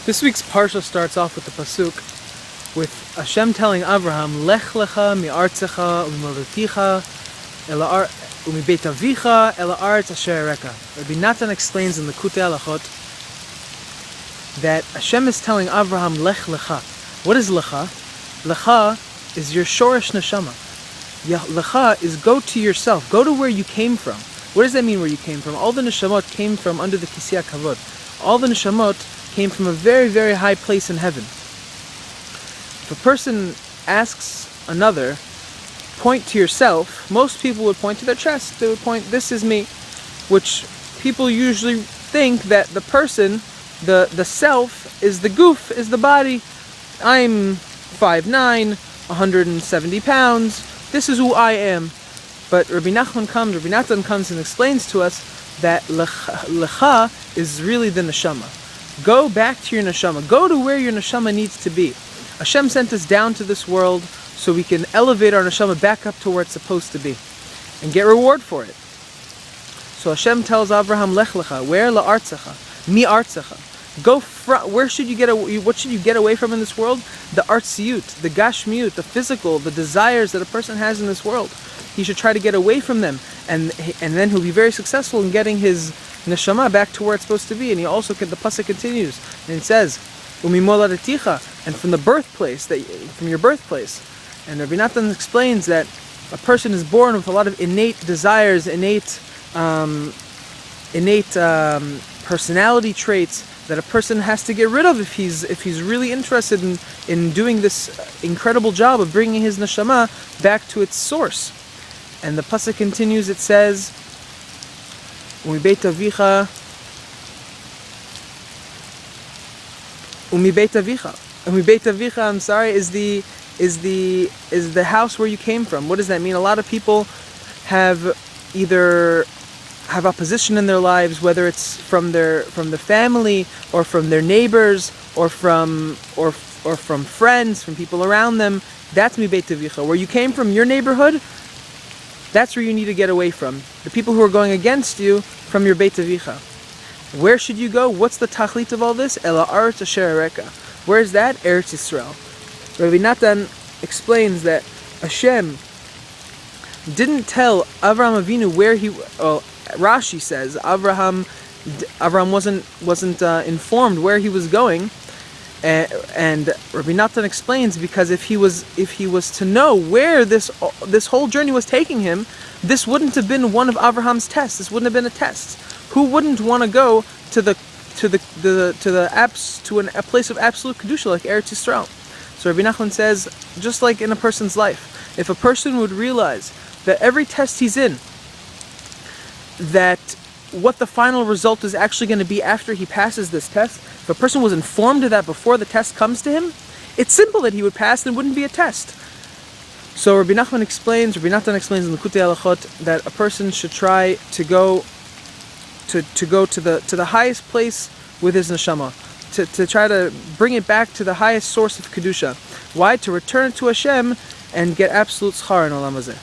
This week's parsha starts off with the passuk with Hashem telling Avraham, Lech Lecha mi'artzecha u'mimoldetecha u'mibeit avicha el ha'aretz asher areka. Rebbe Natan explains in the Likutei Halachot that Hashem is telling Avraham, Lech Lecha. What is Lecha? Lecha is your shorish neshama. Lecha is go to yourself. Go to where you came from. What does that mean, where you came from? All the neshamot came from under the Kisei HaKavod. All the neshamot came from a very, very high place in heaven. If a person asks another, point to yourself, most people would point to their chest. They would point, this is me. Which people usually think that the person, the self, is the goof, is the body. I'm 5'9", 170 pounds. This is who I am. But Rebbe Natan comes and explains to us that Lecha is really the neshama. Go back to your neshama. Go to where your neshama needs to be. Hashem sent us down to this world so we can elevate our neshama back up to where it's supposed to be and get reward for it. So Hashem tells Avraham, Lech Lecha, where la'artzecha, mi artzecha. Go where should you get what should you get away from in this world? The artziyut, the gashmiut, the physical, the desires that a person has in this world. He should try to get away from them, and then he'll be very successful in getting his neshama back to where it's supposed to be. And he also the passuk continues and it says, "Umimoldetecha," and from the birthplace, from your birthplace. And Rebbe Natan explains that a person is born with a lot of innate desires, innate personality traits that a person has to get rid of if he's really interested in doing this incredible job of bringing his neshama back to its source. And the passuk continues, it says, Umibeit avicha, I'm sorry, is the house where you came from. What does that mean? A lot of people have opposition in their lives, whether it's from the family or from their neighbors or from friends, from people around them. That's mibeit avicha. Where you came from, your neighborhood, that's where you need to get away from. The people who are going against you, from your beit avicha. Where should you go? What's the tachlit of all this? El ha'aretz asher areka. Where is that? Eretz Yisrael. Rebbe Natan explains that Hashem didn't tell Avraham Avinu where he. Rashi says Avraham wasn't informed where he was going, and Rebbe Natan explains because if he was to know where this whole journey was taking him, this wouldn't have been one of Avraham's tests. This wouldn't have been a test. Who wouldn't want to go to a place of absolute kedusha like Eretz Yisrael? So Rebbe Natan says, just like in a person's life, if a person would realize that every test he's in, that what the final result is actually going to be after he passes this test, if a person was informed of that before the test comes to him, it's simple that he would pass and it wouldn't be a test. So Rebbe Natan explains in the Likutei Halachot that a person should try to go to the highest place with his neshama, to try to bring it back to the highest source of kedusha. Why? To return to Hashem and get absolute schar in olam hazeh.